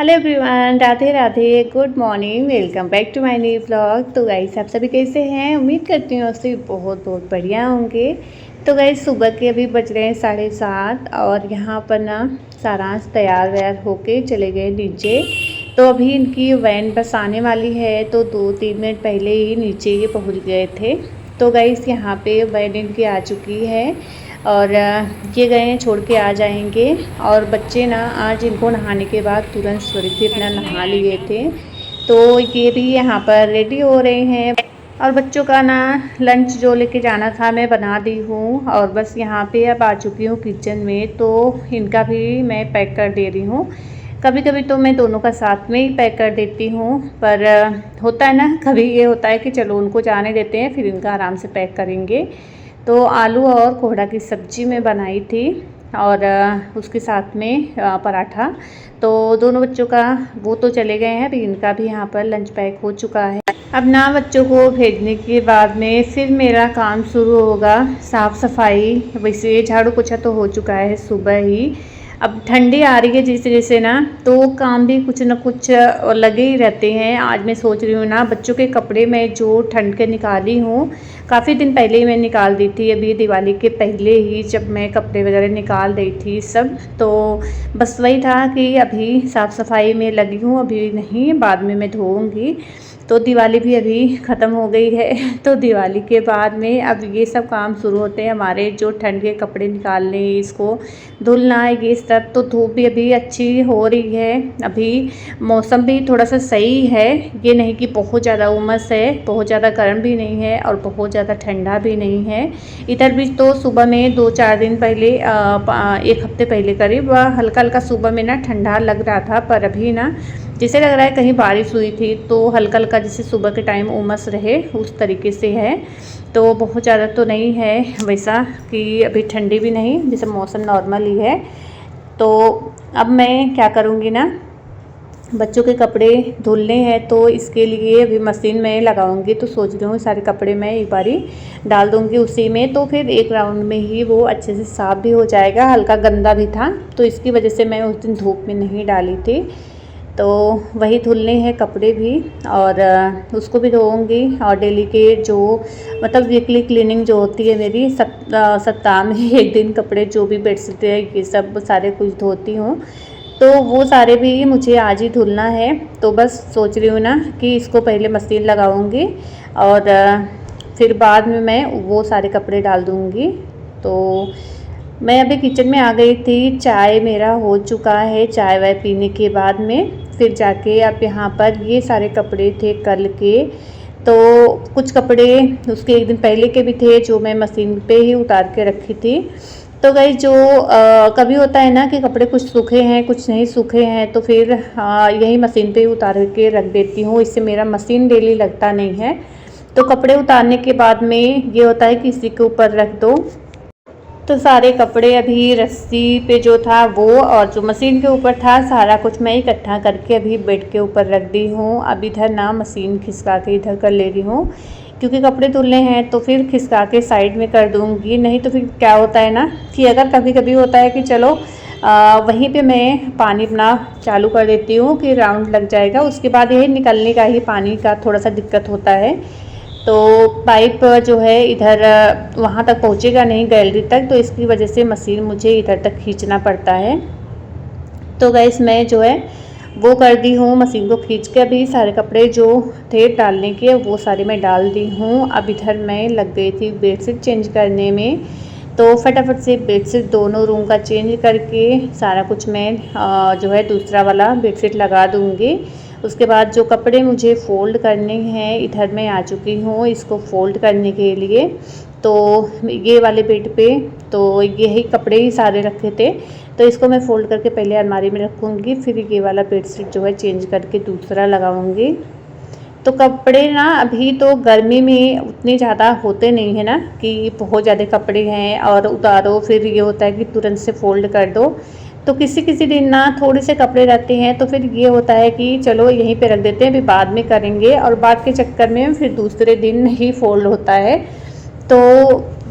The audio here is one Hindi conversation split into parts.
Hello everyone, Radhe Radhe, good morning, welcome back to my new vlog. तो गाइस आप सभी कैसे हैं? उम्मीद करती हूँ आपसे बहुत बहुत बढ़िया होंगे। तो गाइस सुबह के अभी बज रहे हैं 7:30 और यहाँ पर ना सारांश तैयार व्यार होके चले गए नीचे। तो अभी इनकी वैन बस आने वाली है, तो 2-3 मिनट पहले ही नीचे ये पहुँच गए थे। तो गाइस यहाँ पे वैन इनकी आ चुकी है और ये गए हैं, छोड़ के आ जाएंगे। और बच्चे ना आज इनको नहाने के बाद तुरंत स्वरूप भी अपना नहा लिए थे, तो ये भी यहाँ पर रेडी हो रहे हैं। और बच्चों का ना लंच जो लेके जाना था मैं बना दी हूँ और बस यहाँ पे अब आ चुकी हूँ किचन में। तो इनका भी मैं पैक कर दे रही हूँ। कभी कभी तो मैं दोनों का साथ में ही पैक कर देती हूँ, पर होता है ना, कभी ये होता है कि चलो उनको जाने देते हैं फिर इनका आराम से पैक करेंगे। तो आलू और कोहड़ा की सब्ज़ी मैं बनाई थी और उसके साथ में पराठा। तो दोनों बच्चों का वो तो चले गए हैं, अभी इनका भी यहाँ पर लंच पैक हो चुका है। अब ना बच्चों को भेजने के बाद में फिर मेरा काम शुरू होगा, साफ़ सफाई। वैसे झाड़ू पोछा तो हो चुका है सुबह ही। अब ठंडी आ रही है जैसे जैसे ना, तो काम भी कुछ न कुछ लगे ही रहते हैं। आज मैं सोच रही हूँ ना, बच्चों के कपड़े मैं जो ठंड के निकाली हूँ, काफ़ी दिन पहले ही मैं निकाल दी थी। अभी दिवाली के पहले ही जब मैं कपड़े वगैरह निकाल रही थी सब, तो बस वही था कि अभी साफ़ सफाई में लगी हूँ, अभी नहीं, बाद में मैं धोऊँगी। तो दिवाली भी अभी ख़त्म हो गई है तो दिवाली के बाद में अब ये सब काम शुरू होते हैं हमारे, जो ठंड के कपड़े निकालने, इसको धुलना, ये सब। तो धूप भी अभी अच्छी हो रही है, अभी मौसम भी थोड़ा सा सही है। ये नहीं कि बहुत ज़्यादा उमस है, बहुत ज़्यादा गर्म भी नहीं है और बहुत ज़्यादा ठंडा भी नहीं है। इधर भी तो सुबह में 2-4 दिन पहले, 1 हफ्ते पहले करीब, हल्का हल्का सुबह में ना ठंडा लग रहा था, पर अभी ना जैसे लग रहा है कहीं बारिश हुई थी। तो हल्का हल्का जैसे सुबह के टाइम उमस रहे उस तरीके से है। तो बहुत ज़्यादा तो नहीं है वैसा कि अभी ठंडी भी नहीं, जैसे मौसम नॉर्मल ही है। तो अब मैं क्या करूँगी ना, बच्चों के कपड़े धुलने हैं तो इसके लिए अभी मशीन में लगाऊंगी। तो सोच रही हूँ सारे कपड़े मैं एक बारी डाल दूँगी उसी में, तो फिर एक राउंड में ही वो अच्छे से साफ़ भी हो जाएगा। हल्का गंदा भी था तो इसकी वजह से मैं उस दिन धूप में नहीं डाली थी। तो वही धुलने हैं कपड़े भी और उसको भी धोऊंगी। और डेली के जो मतलब वीकली क्लीनिंग जो होती है मेरी, सप्ताह में एक दिन कपड़े जो भी बेडशीट है ये सब सारे कुछ धोती हूँ, तो वो सारे भी मुझे आज ही धुलना है। तो बस सोच रही हूँ ना कि इसको पहले मशीन लगाऊंगी और फिर बाद में मैं वो सारे कपड़े डाल दूँगी। तो मैं अभी किचन में आ गई थी, चाय मेरा हो चुका है। चाय वाय पीने के बाद में फिर जाके अब यहाँ पर ये सारे कपड़े थे कल के, तो कुछ कपड़े उसके एक दिन पहले के भी थे जो मैं मशीन पे ही उतार के रखी थी। तो गाइस जो कभी होता है ना कि कपड़े कुछ सूखे हैं कुछ नहीं सूखे हैं, तो फिर यही मशीन पे ही उतार के रख देती हूँ। इससे मेरा मशीन डेली लगता नहीं है। तो कपड़े उतारने के बाद में ये होता है कि इसी के ऊपर रख दो। तो सारे कपड़े अभी रस्सी पे जो था वो और जो मशीन के ऊपर था सारा कुछ मैं इकट्ठा करके अभी बेड के ऊपर रख दी हूँ। अब इधर ना मशीन खिसका के इधर कर ले रही हूँ, क्योंकि कपड़े धुलने हैं तो फिर खिसका के साइड में कर दूँगी। नहीं तो फिर क्या होता है ना कि अगर कभी कभी होता है कि चलो वहीं पे मैं पानी अपना चालू कर देती हूँ कि राउंड लग जाएगा, उसके बाद यही निकलने का ही पानी का थोड़ा सा दिक्कत होता है। तो पाइप जो है इधर वहाँ तक पहुँचेगा नहीं गैलरी तक, तो इसकी वजह से मशीन मुझे इधर तक खींचना पड़ता है। तो गैस मैं जो है वो कर दी हूँ, मशीन को खींच के अभी सारे कपड़े जो थे डालने के वो सारे मैं डाल दी हूँ। अब इधर मैं लग गई थी बेडशीट चेंज करने में, तो फटाफट से बेडशीट दोनों रूम का चेंज करके सारा कुछ मैं जो है दूसरा वाला बेडशीट लगा दूँगी। उसके बाद जो कपड़े मुझे फ़ोल्ड करने हैं इधर मैं आ चुकी हूँ इसको फ़ोल्ड करने के लिए। तो ये वाले बेड पे तो यही कपड़े ही सारे रखे थे, तो इसको मैं फ़ोल्ड करके पहले अलमारी में रखूँगी, फिर ये वाला बेडशीट जो है चेंज करके दूसरा लगाऊँगी। तो कपड़े ना अभी तो गर्मी में उतने ज़्यादा होते नहीं है ना कि बहुत ज़्यादा कपड़े हैं और उतारो, फिर ये होता है कि तुरंत से फ़ोल्ड कर दो। तो किसी किसी दिन ना थोड़े से कपड़े रहते हैं तो फिर ये होता है कि चलो यहीं पे रख देते हैं, अभी बाद में करेंगे, और बाद के चक्कर में फिर दूसरे दिन ही फ़ोल्ड होता है। तो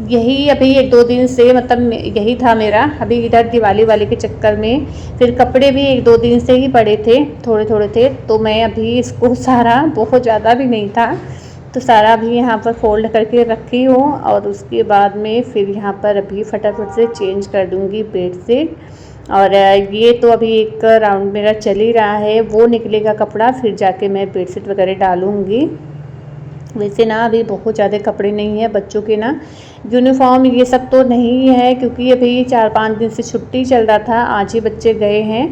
यही अभी 1-2 दिन से मतलब यही था मेरा। अभी इधर दिवाली वाले के चक्कर में फिर कपड़े भी 1-2 दिन से ही पड़े थे, थोड़े थोड़े थे, तो मैं अभी इसको सारा, बहुत ज़्यादा भी नहीं था, तो सारा अभी यहाँ पर फोल्ड करके रखी हूँ। और उसके बाद में फिर यहाँ पर अभी फटाफट से चेंज कर दूँगी बेडशीट। और ये तो अभी एक राउंड मेरा चल ही रहा है, वो निकलेगा कपड़ा फिर जाके मैं बेडशीट वगैरह डालूँगी। वैसे ना अभी बहुत ज़्यादा कपड़े नहीं है बच्चों के ना, यूनिफॉर्म ये सब तो नहीं है, क्योंकि अभी 4-5 दिन से छुट्टी चल रहा था, आज ही बच्चे गए हैं,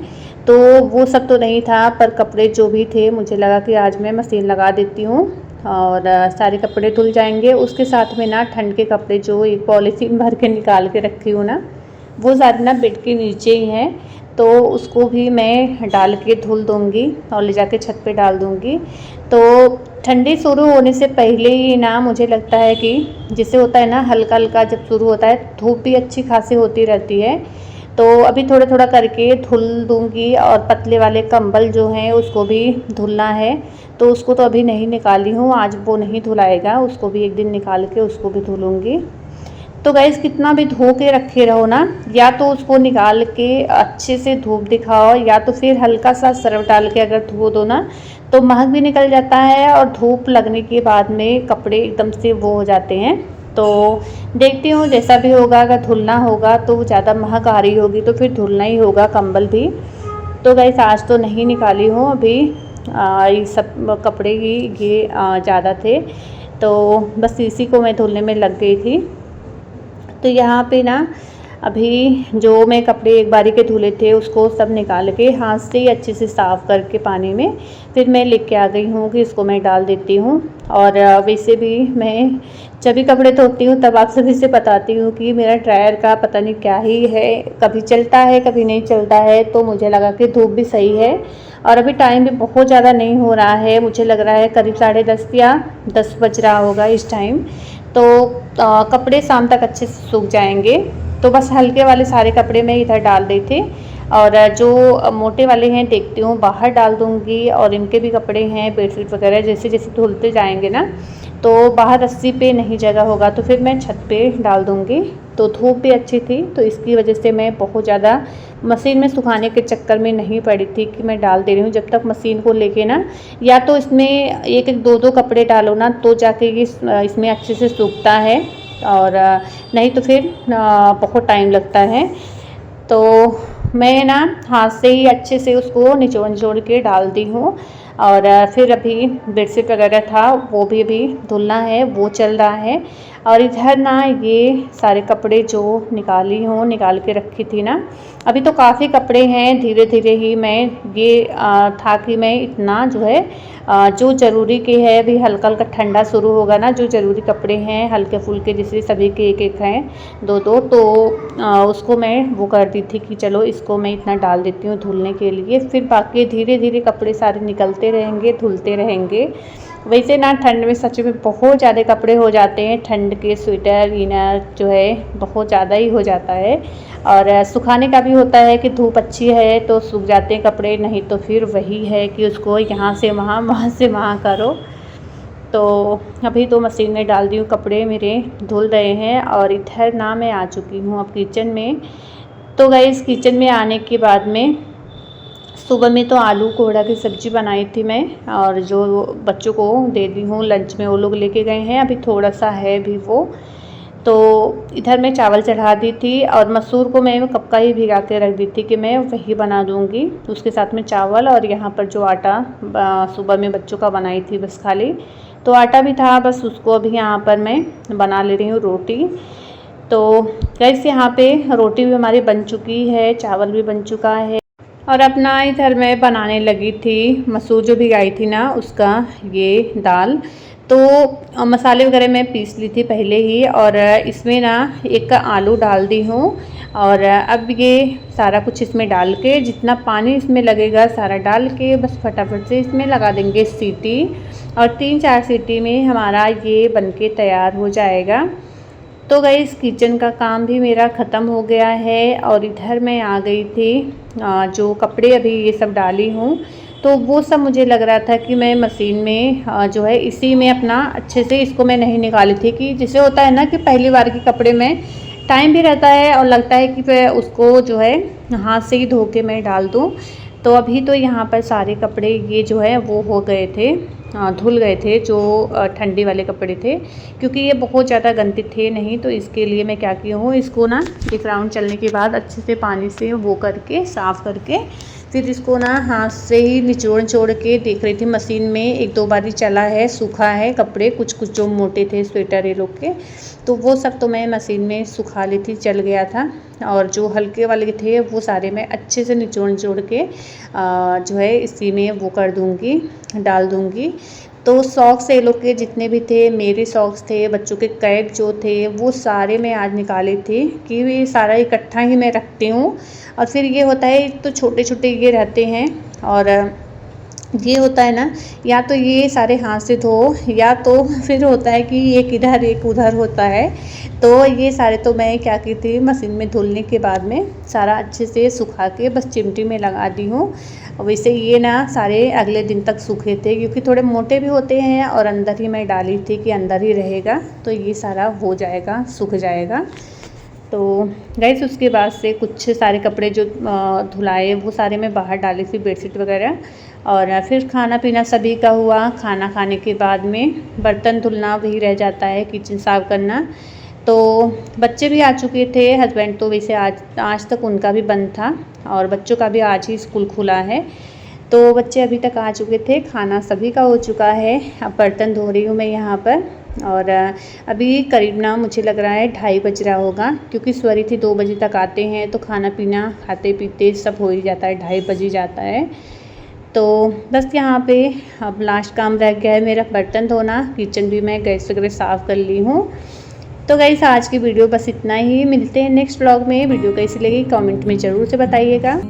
तो वो सब तो नहीं था। पर कपड़े जो भी थे मुझे लगा कि आज मैं मशीन लगा देती हूँ और सारे कपड़े धुल जाएंगे। उसके साथ में ना ठंड के कपड़े जो एक पॉलीथीन भर के निकाल के रखी हूँ ना, वो सारे ना बेड के नीचे ही हैं, तो उसको भी मैं डाल के धुल दूँगी और ले जाके छत पे डाल दूँगी। तो ठंडी शुरू होने से पहले ही ना मुझे लगता है कि जैसे होता है ना हल्का हल्का जब शुरू होता है, धूप भी अच्छी खासी होती रहती है, तो अभी थोड़ा थोड़ा करके धुल दूँगी। और पतले वाले कंबल जो हैं उसको भी धुलना है, तो उसको तो अभी नहीं निकाली हूँ, आज वो नहीं धुलाएगा, उसको भी एक दिन निकाल के उसको भी धुलूँगी। तो गाइस कितना भी धो के रखे रहो ना, या तो उसको निकाल के अच्छे से धूप दिखाओ, या तो फिर हल्का सा सर्फ डाल के अगर धो दो ना, तो महक भी निकल जाता है और धूप लगने के बाद में कपड़े एकदम से वो हो जाते हैं। तो देखती हूँ जैसा भी होगा, अगर धुलना होगा तो ज़्यादा महक आ रही होगी तो फिर धुलना ही होगा कंबल भी। तो गाइस आज तो नहीं निकाली हूँ अभी, ये सब कपड़े ही ये ज़्यादा थे, तो बस इसी को मैं धुलने में लग गई थी। तो यहाँ पे ना अभी जो मैं कपड़े एक बारी के धुले थे उसको सब निकाल के हाथ से ही अच्छे से साफ़ करके पानी में फिर मैं लेके आ गई हूँ कि इसको मैं डाल देती हूँ। और वैसे भी मैं जब भी कपड़े धोती हूँ तब आप सभी से बताती हूँ कि मेरा ड्रायर का पता नहीं क्या ही है, कभी चलता है कभी नहीं चलता है, तो मुझे लगा कि धूप भी सही है। और अभी टाइम भी बहुत ज़्यादा नहीं हो रहा है, मुझे लग रहा है करीब 10:30 या 10 बज रहा होगा इस टाइम, तो कपड़े शाम तक अच्छे से सूख जाएंगे। तो बस हल्के वाले सारे कपड़े मैं इधर डाल दी थी, और जो मोटे वाले हैं देखती हूँ बाहर डाल दूँगी। और इनके भी कपड़े हैं बेडशीट वगैरह, जैसे जैसे धुलते जाएंगे ना, तो बाहर रस्सी पे नहीं जगह होगा तो फिर मैं छत पे डाल दूँगी। तो धूप भी अच्छी थी, तो इसकी वजह से मैं बहुत ज़्यादा मशीन में सुखाने के चक्कर में नहीं पड़ी थी कि मैं डाल दे रही हूँ। जब तक मशीन को लेके ना, या तो इसमें एक एक दो दो कपड़े डालो ना, तो जाके ये इसमें अच्छे से सूखता है, और नहीं तो फिर बहुत टाइम लगता है। तो मैं ना हाथ से ही अच्छे से उसको निचोड़ निचोड़ के डाल दी हूँ। और फिर अभी बेडशीट वगैरह था वो भी अभी धुलना है, वो चल रहा है। और इधर ना ये सारे कपड़े जो निकाल के रखी थी ना, अभी तो काफ़ी कपड़े हैं, धीरे धीरे ही मैं ये था कि मैं इतना जो है जो ज़रूरी के है, अभी हल्का हल्का ठंडा शुरू होगा ना, जो ज़रूरी कपड़े हैं हल्के फुल्के जैसे सभी के एक एक हैं, दो दो, तो उसको मैं वो कर दी थी कि चलो इसको मैं इतना डाल देती हूँ धुलने के लिए, फिर बाकी धीरे धीरे कपड़े सारे निकलते रहेंगे, धुलते रहेंगे। वैसे ना ठंड में सच में बहुत ज़्यादा कपड़े हो जाते हैं, ठंड के स्वेटर इनर जो है बहुत ज़्यादा ही हो जाता है। और सुखाने का भी होता है कि धूप अच्छी है तो सूख जाते हैं कपड़े, नहीं तो फिर वही है कि उसको यहाँ से वहाँ, वहाँ से वहाँ करो। तो अभी तो मशीन में डाल दी हूँ, कपड़े मेरे धुल रहे हैं। और इधर ना मैं आ चुकी हूँ अब किचन में। तो गाइस किचन में आने के बाद में सुबह में तो आलू कोहड़ा की सब्ज़ी बनाई थी मैं, और जो बच्चों को दे दी हूँ लंच में, वो लोग लेके गए हैं, अभी थोड़ा सा है भी वो। तो इधर मैं चावल चढ़ा दी थी, और मसूर को मैं कब का ही भिगा के रख दी थी कि मैं वही बना दूँगी उसके साथ में चावल। और यहाँ पर जो आटा सुबह में बच्चों का बनाई थी बस खाली, तो आटा भी था, बस उसको अभी यहाँ पर मैं बना ले रही हूँ रोटी। तो गैस यहाँ पे रोटी भी हमारी बन चुकी है, चावल भी बन चुका है। और अपना इधर मैं बनाने लगी थी मसूर जो भिगाई थी ना उसका ये दाल। तो मसाले वगैरह मैं पीस ली थी पहले ही, और इसमें ना एक आलू डाल दी हूँ। और अब ये सारा कुछ इसमें डाल के, जितना पानी इसमें लगेगा सारा डाल के बस फटाफट से इसमें लगा देंगे सीटी, और 3-4 सीटी में हमारा ये बनके तैयार हो जाएगा। तो गाइस किचन का काम भी मेरा ख़त्म हो गया है, और इधर मैं आ गई थी जो कपड़े अभी ये सब डाली हूँ, तो वो सब मुझे लग रहा था कि मैं मशीन में जो है इसी में अपना अच्छे से इसको मैं नहीं निकाली थी, कि जैसे होता है ना कि पहली बार के कपड़े में टाइम भी रहता है और लगता है कि मैं उसको जो है हाथ से ही धो के मैं डाल दूँ। तो अभी तो यहाँ पर सारे कपड़े ये जो है वो हो गए थे, धुल गए थे, जो ठंडी वाले कपड़े थे, क्योंकि ये बहुत ज़्यादा गंदे थे नहीं। तो इसके लिए मैं क्या की हूँ, इसको ना एक राउंड चलने के बाद अच्छे से पानी से वो करके साफ़ करके फिर इसको ना हाथ से ही निचोड़ के देख रही थी मशीन में। एक दो बार ही चला है, सूखा है कपड़े, कुछ कुछ जो मोटे थे स्वेटर ये लोग के, तो वो सब तो मैं मशीन में सुखा ली थी, चल गया था। और जो हल्के वाले थे वो सारे मैं अच्छे से निचोड़ के जो है इसी में वो कर दूँगी, डाल दूँगी। तो सॉक्स ये लोग के जितने भी थे, मेरे सॉक्स थे, बच्चों के कैप जो थे, वो सारे मैं आज निकाली थी कि ये सारा इकट्ठा ही मैं रखती हूँ। और फिर ये होता है तो छोटे छोटे ये रहते हैं, और ये होता है ना, या तो ये सारे हाथ से धो, या तो फिर होता है कि एक इधर एक उधर होता है। तो ये सारे तो मैं क्या की थी, मशीन में धुलने के बाद में सारा अच्छे से सुखा के बस चिमटी में लगा दी हूँ। वैसे ये ना सारे अगले दिन तक सूखे थे, क्योंकि थोड़े मोटे भी होते हैं और अंदर ही मैं डाली थी कि अंदर ही रहेगा, तो ये सारा हो जाएगा, सूख जाएगा। तो गाइस उसके बाद से कुछ सारे कपड़े जो धुलाए वो सारे मैं बाहर डाली थी, बेडशीट वगैरह। और फिर खाना पीना सभी का हुआ। खाना खाने के बाद में बर्तन धुलना वही रह जाता है, किचन साफ़ करना। तो बच्चे भी आ चुके थे, हस्बैंड तो वैसे आज तक उनका भी बंद था, और बच्चों का भी आज ही स्कूल खुला है। तो बच्चे अभी तक आ चुके थे, खाना सभी का हो चुका है। अब बर्तन धो रही हूँ मैं यहाँ पर। और अभी करीब ना मुझे लग रहा है 2:30 बज रहा होगा, क्योंकि स्वरी थी 2 बजे तक आते हैं, तो खाना पीना खाते पीते सब हो ही जाता है, 2:30 बज ही जाता है। तो बस यहाँ पे अब लास्ट काम रह गया है मेरा, बर्तन धोना। किचन भी मैं गैस वगैरह साफ़ कर ली हूँ। तो गाइस आज की वीडियो बस इतना ही। मिलते हैं नेक्स्ट व्लॉग में। वीडियो कैसी लगी कमेंट में ज़रूर से बताइएगा।